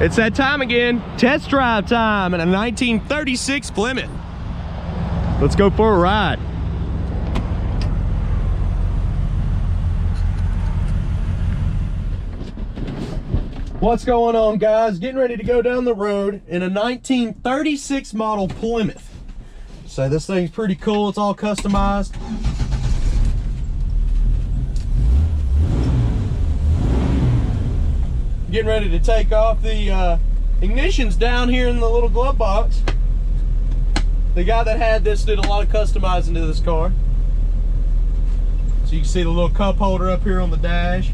It's that time again. Test drive time in a 1936 Plymouth. Let's go for a ride. What's going on, guys? Getting ready to go down the road in a 1936 model Plymouth. So this thing's pretty cool. It's all customized. Getting ready to take off. The ignition's down here in the little glove box. The guy that had this did a lot of customizing to this car. So you can see the little cup holder up here on the dash.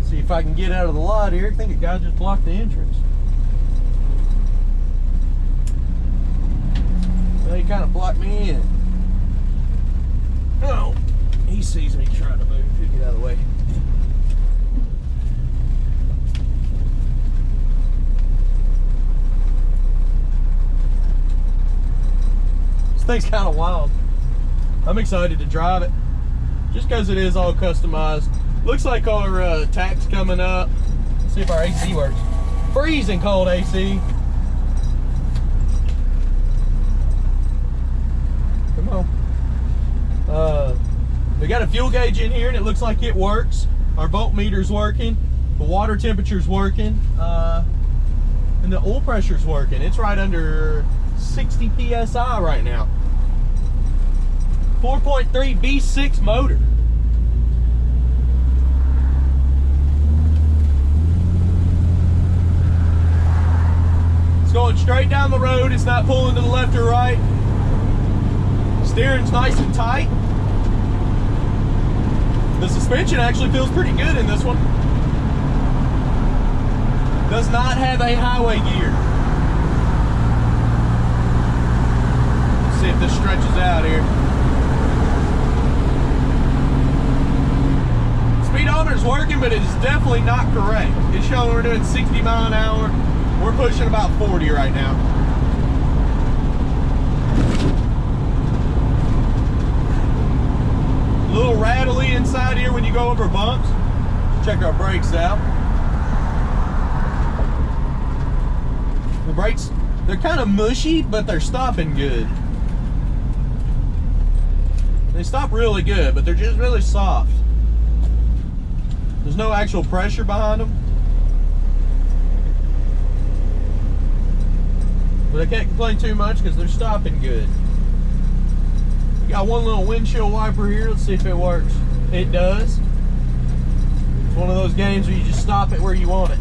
See if I can get out of the lot here. I think a guy just blocked the entrance. Well, he kind of blocked me in. Oh, he sees me trying to move. He'll get out of the way. This thing's kind of wild. I'm excited to drive it, just because it is all customized. Looks like our tack's coming up. Let's see if our AC works. Freezing cold AC. Come on. We got a fuel gauge in here and it looks like it works. Our voltmeter's working. The water temperature's working. And the oil pressure's working. It's right under 60 PSI right now. 4.3 V6 motor. It's going straight down the road. It's not pulling to the left or right. Steering's nice and tight. The suspension actually feels pretty good in this one. Does not have a highway gear. Let's see if this stretches out here. Speedometer's working, but it is definitely not correct. It's showing we're doing 60 miles an hour. We're pushing about 40 right now. A little rattly inside here when you go over bumps. Check our brakes out. The brakes, they're kind of mushy, but they're stopping good. They stop really good, but they're just really soft. There's no actual pressure behind them. But I can't complain too much because they're stopping good. Got one little windshield wiper here. Let's see if it works. It does. It's one of those games where you just stop it where you want it.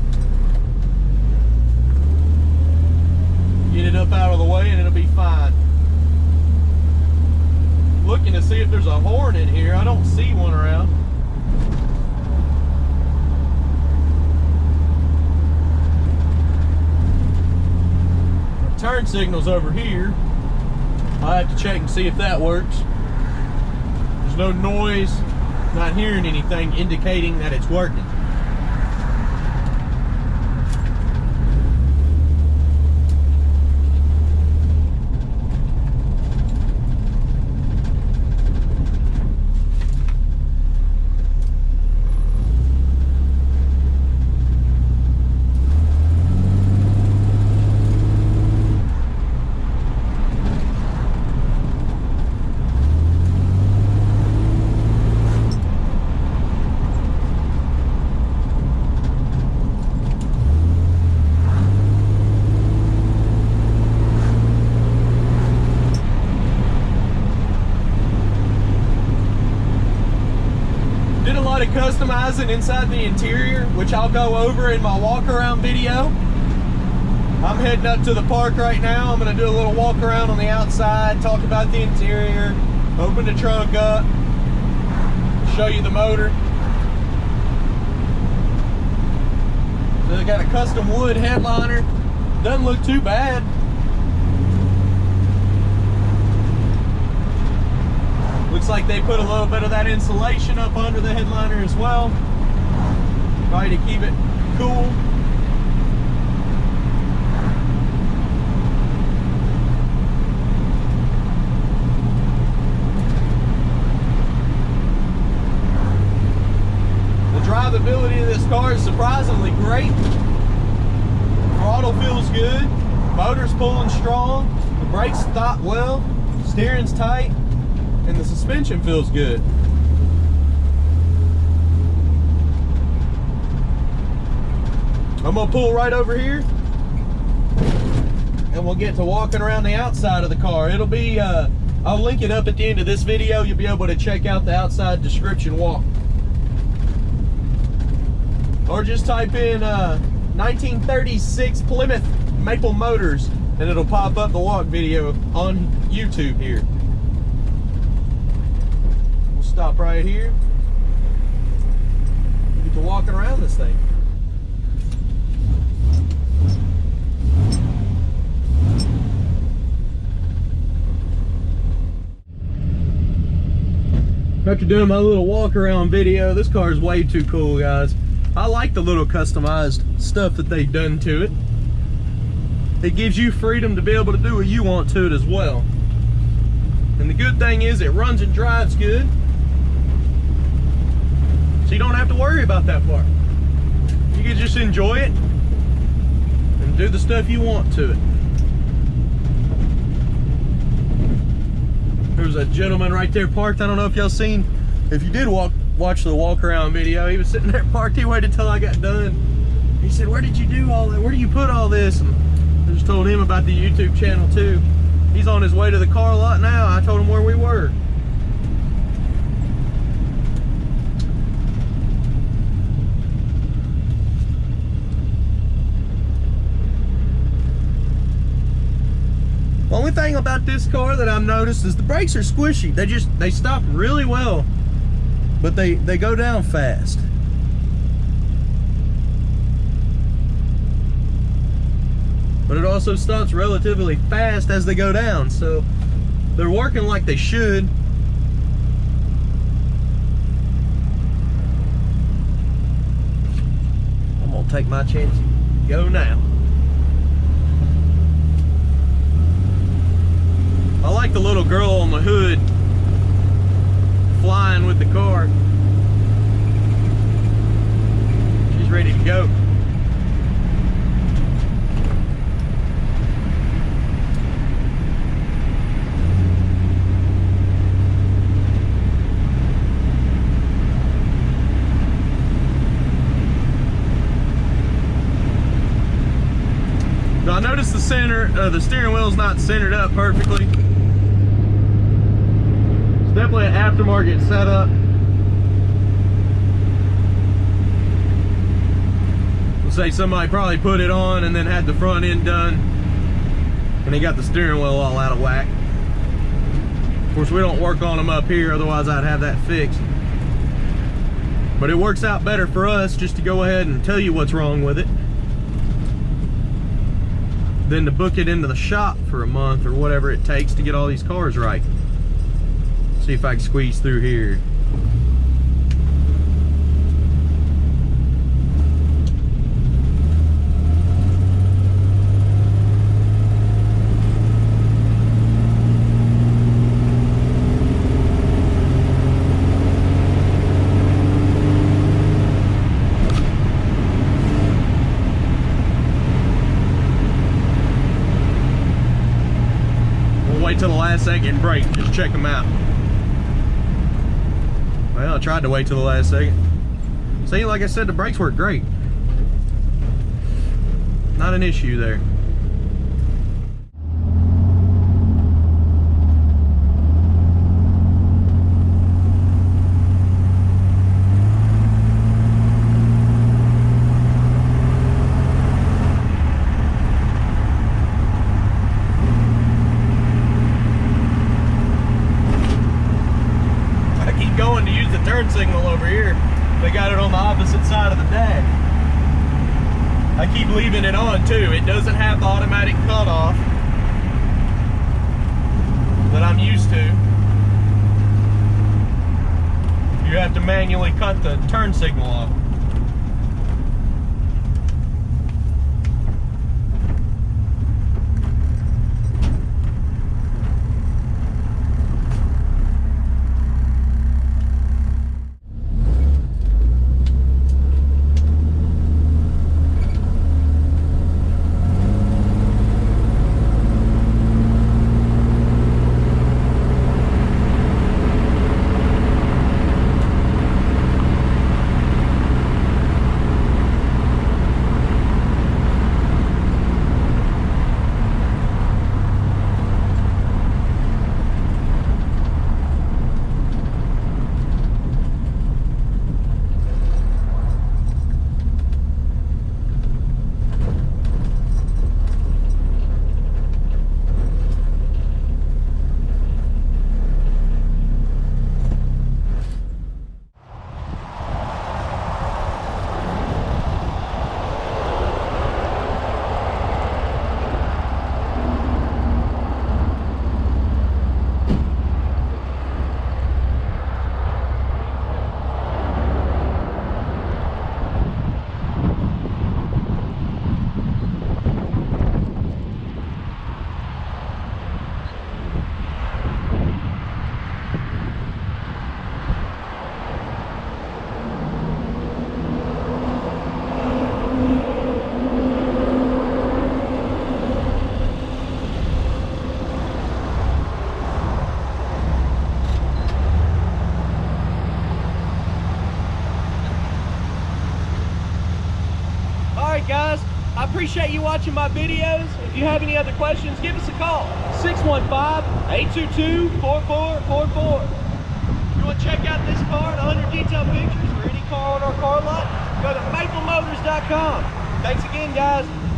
Get it up out of the way and it'll be fine. Looking to see if there's a horn in here. I don't see one around. The turn signal's over here. I'll have to check and see if that works. There's no noise, not hearing anything indicating that it's working. Customizing inside the interior, which I'll go over in my walk around video. I'm heading up to the park right now. I'm going to do a little walk around on the outside, talk about the interior, open the trunk up, show you the motor. So they got a custom wood headliner. Doesn't look too bad. Looks like they put a little bit of that insulation up under the headliner as well. Probably to keep it cool. drivability of this car is surprisingly great. Throttle feels good, motor's pulling strong, the brakes stop well, steering's tight, and the suspension feels good. I'm gonna pull right over here and we'll get to walking around the outside of the car. It'll be, I'll link it up at the end of this video. You'll be able to check out the outside description walk. Or just type in 1936 Plymouth Maple Motors and it'll pop up the walk video on YouTube here. We'll stop right here. Get to walking around this thing. After doing my little walk around video, this car is way too cool, guys. I like the little customized stuff that they've done to it. It gives you freedom to be able to do what you want to it as well. And the good thing is it runs and drives good. So you don't have to worry about that part. You can just enjoy it and do the stuff you want to it. There's a gentleman right there parked. I don't know if y'all seen, if you did watch the walk around video, he was sitting there parked. He waited till I got done. He said, where did you do all that? Where do you put all this? And I just told him about the YouTube channel too. He's on his way to the car lot now. I told him where we were. The only thing about this car that I've noticed is the brakes are squishy. They stop really well, but they go down fast. But it also stops relatively fast as they go down, so they're working like they should. I'm gonna take my chance and go now. I like the little girl on the hood flying with the car. She's ready to go. Now I noticed the steering wheel's not centered up perfectly. Definitely an aftermarket setup. We'll say somebody probably put it on and then had the front end done and they got the steering wheel all out of whack. Of course, we don't work on them up here, otherwise I'd have that fixed. But it works out better for us just to go ahead and tell you what's wrong with it than to book it into the shop for a month or whatever it takes to get all these cars right. See if I can squeeze through here. We'll wait till the last second and brake, just check them out. Well, I tried to wait till the last second. See, like I said, the brakes work great. Not an issue there. Going to use the turn signal over here. They got it on the opposite side of the dash. I keep leaving it on too. It doesn't have the automatic cutoff that I'm used to. You have to manually cut the turn signal off. appreciate you watching my videos. If you have any other questions, give us a call. 615-822-4444. If you want to check out this car and 100 detailed pictures or any car on our car lot, go to maplemotors.com. Thanks again, guys.